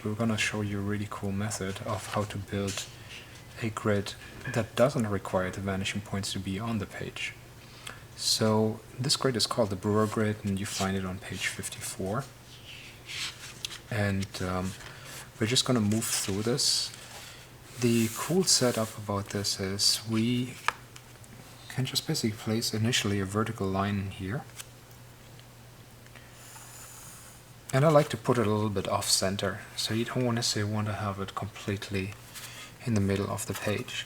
we're going to show you a really cool method of how to build a grid that doesn't require the vanishing points to be on the page. So this grid is called the brewer grid, and you find it on page 54. And we're just going to move through this. The cool setup about this is we can just basically place initially a vertical line in here. And I like to put it a little bit off center, so you don't necessarily want to have it completely in the middle of the page.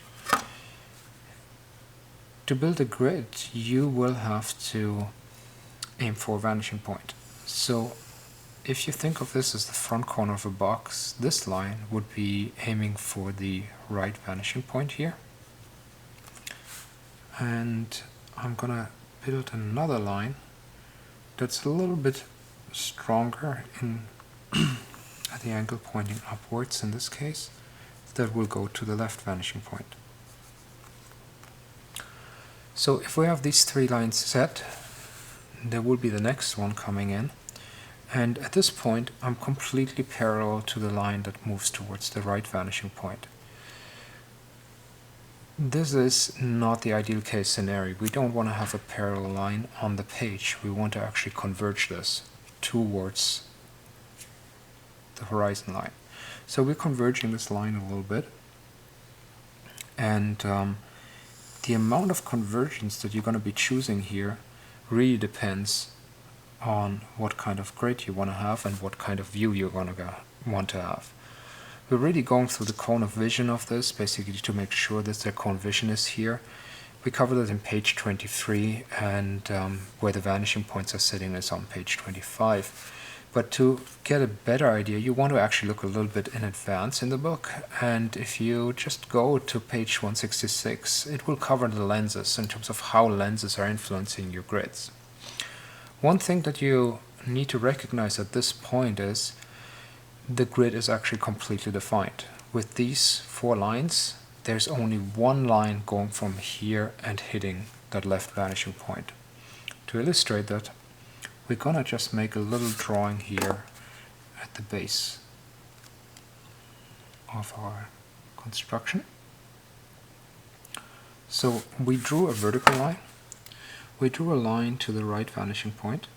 To build a grid, you will have to aim for a vanishing point. So if you think of this as the front corner of a box, this line would be aiming for the right vanishing point here. And I'm gonna build another line that's a little bit stronger in at the angle pointing upwards in this case, that will go to the left vanishing point. So if we have these three lines set, there will be the next one coming in, and at this point I'm completely parallel to the line that moves towards the right vanishing point. This is not the ideal case scenario. We don't want to have a parallel line on the page. We want to actually converge this towards the horizon line. So we're converging this line a little bit, and the amount of convergence that you're going to be choosing here really depends on what kind of grid you want to have and what kind of view you're going to want to have. We're really going through the cone of vision of this, basically to make sure that the cone vision is here. We covered it in page 23, and where the vanishing points are sitting is on page 25. But to get a better idea, you want to actually look a little bit in advance in the book, and if you just go to page 166, it will cover the lenses in terms of how lenses are influencing your grids. One thing that you need to recognize at this point is the grid is actually completely defined. With these four lines, there's only one line going from here and hitting that left vanishing point. To illustrate that, we're gonna just make a little drawing here at the base of our construction. So we drew a vertical line, we drew a line to the right vanishing point,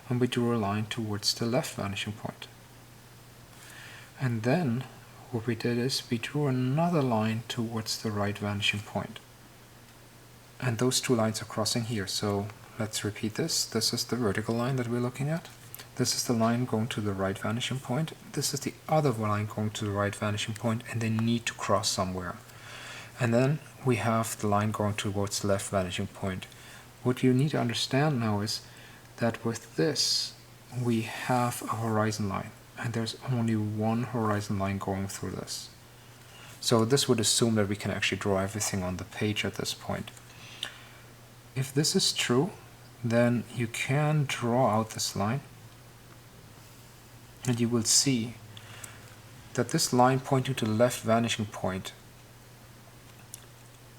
and we drew a line towards the left vanishing point. And then what we did is we drew another line towards the right vanishing point. And those two lines are crossing here, so let's repeat this. This is the vertical line that we're looking at. This is the line going to the right vanishing point. This is the other line going to the right vanishing point, and they need to cross somewhere. And then we have the line going towards the left vanishing point. What you need to understand now is that with this, we have a horizon line, and there's only one horizon line going through this. So this would assume that we can actually draw everything on the page at this point. If this is true, then you can draw out this line, and you will see that this line pointing to the left vanishing point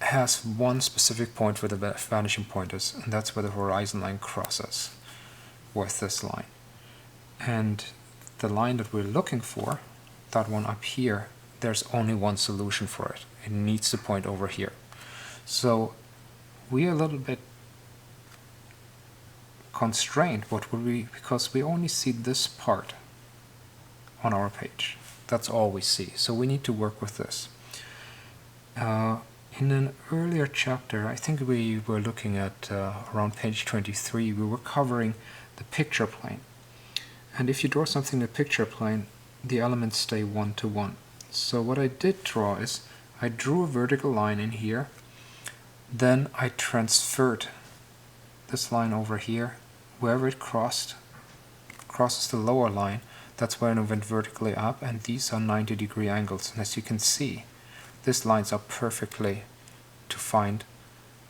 has one specific point where the vanishing point is, and that's where the horizon line crosses with this line. And the line that we're looking for, that one up here, there's only one solution for it. It needs to point over here. So we're a little bit constrained, because we only see this part on our page. That's all we see. So we need to work with this. In an earlier chapter, I think we were looking at around page 23, we were covering the picture plane. And if you draw something in the picture plane, the elements stay one to one. So what I did draw is, I drew a vertical line in here, then I transferred this line over here. Wherever it crosses the lower line, that's where it went vertically up, and these are 90-degree angles. And as you can see, this lines up perfectly to find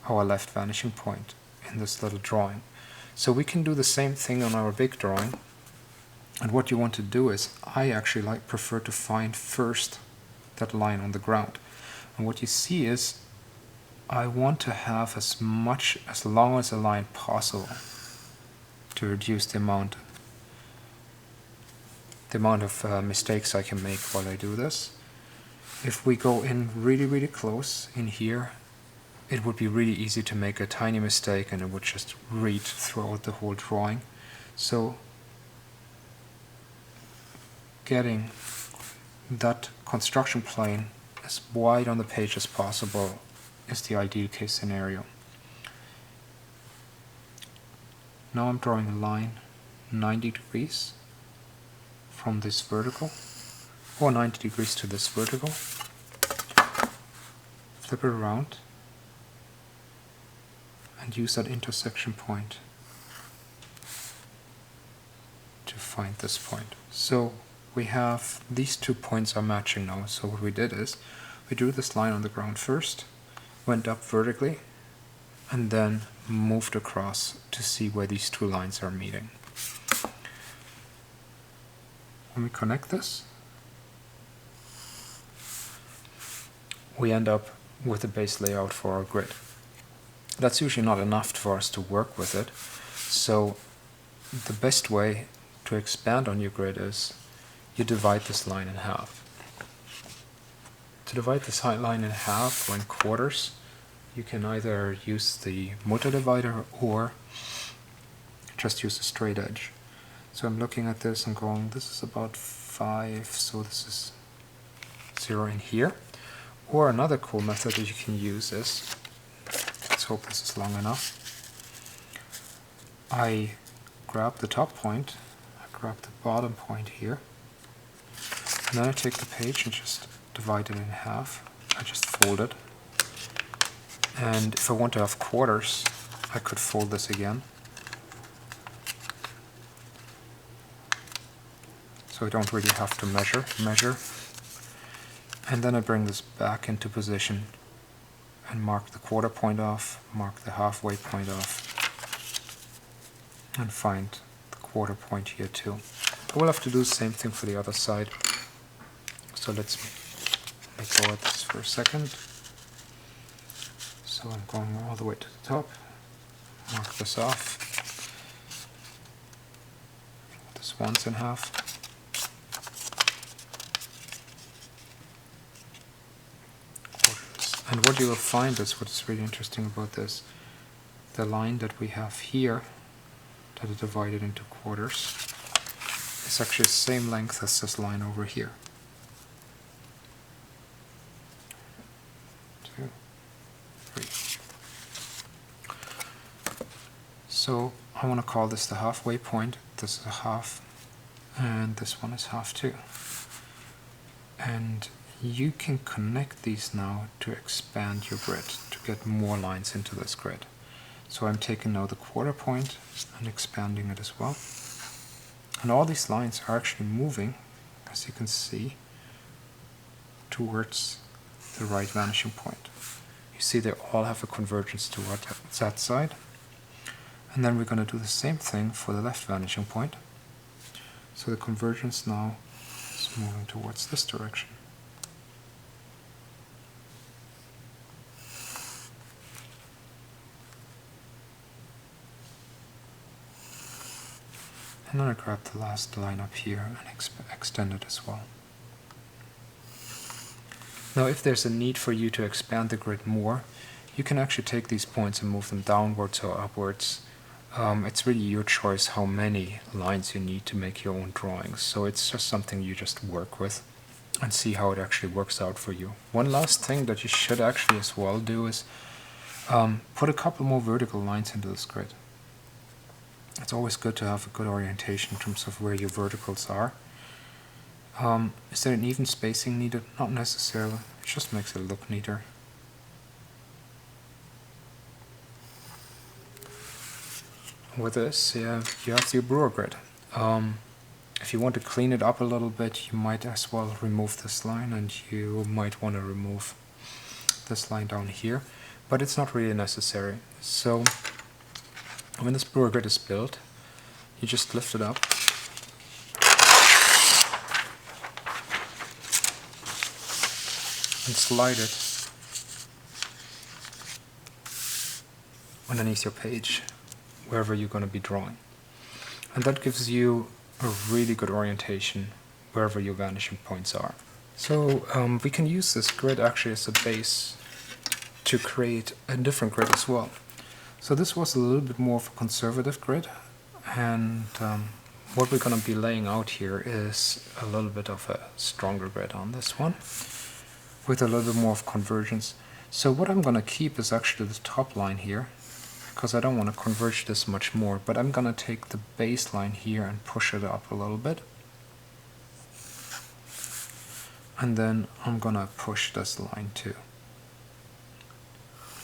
our left vanishing point in this little drawing. So we can do the same thing on our big drawing. And what you want to do is, I actually prefer to find first that line on the ground. And what you see is, I want to have as long as a line possible to reduce the amount the amount of mistakes I can make while I do this. If we go in really close in here, it would be really easy to make a tiny mistake and it would just read throughout the whole drawing. So getting that construction plane as wide on the page as possible is the ideal case scenario. Now I'm drawing a line 90 degrees from this vertical, or 90 degrees to this vertical. Flip it around and use that intersection point to find this point. So we have these 2 points are matching now. So what we did is we drew this line on the ground first, went up vertically, and then moved across to see where these 2 lines are meeting. When we connect this, we end up with a base layout for our grid. That's usually not enough for us to work with it, so the best way to expand on your grid is you divide this line in half. To divide this line in half or in quarters, you can either use the multi-divider or just use a straight edge. So I'm looking at this and going, this is about 5, so this is 0 in here. Or another cool method that you can use is, let's hope this is long enough, I grab the top point, I grab the bottom point here, and then I take the page and just divide it in half. I just fold it. And if I want to have quarters, I could fold this again. So I don't really have to measure. And then I bring this back into position and mark the quarter point off, mark the halfway point off, and find the quarter point here too. I will have to do the same thing for the other side. So let's go at this for a second. So I'm going all the way to the top, mark this off, this once in half. And what you will find is what is really interesting about this. The line that we have here, that is divided into quarters, is actually the same length as this line over here. 2, 3. So I want to call this the halfway point. This is a half, and this one is half too. And you can connect these now to expand your grid, to get more lines into this grid. So I'm taking now the quarter point and expanding it as well. And all these lines are actually moving, as you can see, towards the right vanishing point. You see they all have a convergence toward that side. And then we're going to do the same thing for the left vanishing point. So the convergence now is moving towards this direction. And then I grab the last line up here and extend it as well. Now if there's a need for you to expand the grid more, you can actually take these points and move them downwards or upwards. It's really your choice how many lines you need to make your own drawings. So it's just something you just work with and see how it actually works out for you. One last thing that you should actually as well do is put a couple more vertical lines into this grid. It's always good to have a good orientation in terms of where your verticals are. Is there an even spacing needed? Not necessarily. It just makes it look neater. With this, you have your brewer grid. If you want to clean it up a little bit, you might as well remove this line, and you might want to remove this line down here, but it's not really necessary. So when this brewer grid is built, you just lift it up and slide it underneath your page, wherever you're going to be drawing. And that gives you a really good orientation wherever your vanishing points are. So we can use this grid actually as a base to create a different grid as well. So this was a little bit more of a conservative grid, and what we're going to be laying out here is a little bit of a stronger grid on this one, with a little bit more of convergence. So what I'm going to keep is actually the top line here, because I don't want to converge this much more, but I'm going to take the baseline here and push it up a little bit. And then I'm going to push this line too.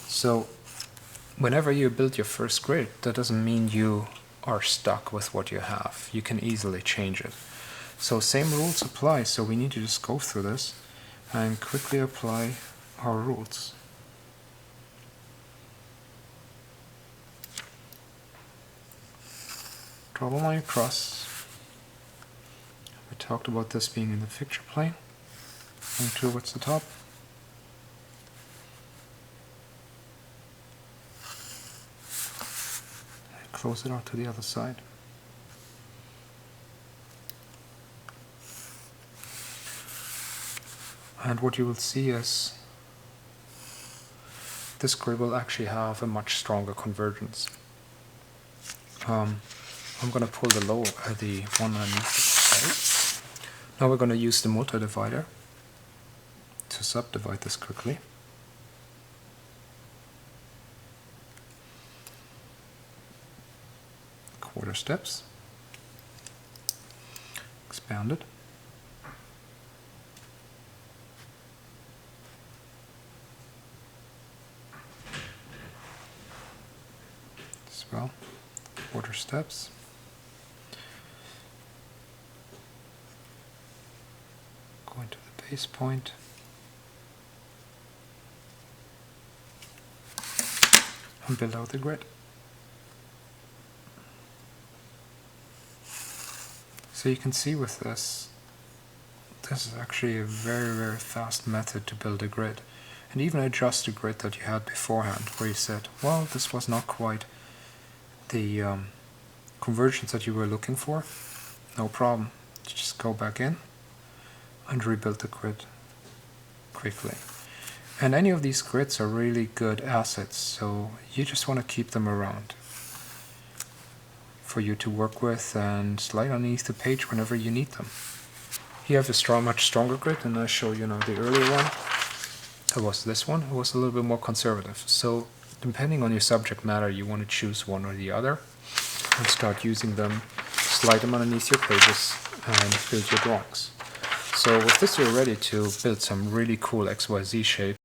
So whenever you build your first grid, that doesn't mean you are stuck with what you have. You can easily change it. So same rules apply, so we need to just go through this and quickly apply our rules. Draw the line across. We talked about this being in the fixture plane. Going towards the top. And close it out to the other side. And what you will see is this grid will actually have a much stronger convergence. I'm going to pull the one underneath it. Now we're going to use the multi-divider to subdivide this quickly. Quarter steps. Expand it. As well. Quarter steps. Going to the base point. And build out the grid. So you can see with this is actually a very, very fast method to build a grid. And even adjust the grid that you had beforehand, where you said, well, this was not quite the convergence that you were looking for. No problem. Just go back in and rebuild the grid quickly. And any of these grids are really good assets, so you just want to keep them around for you to work with and slide underneath the page whenever you need them. You have a much stronger grid, and I show you now the earlier one. It was this one. It was a little bit more conservative. So depending on your subject matter, you want to choose one or the other and start using them, slide them underneath your pages and build your drawings. So with this you're ready to build some really cool XYZ shapes.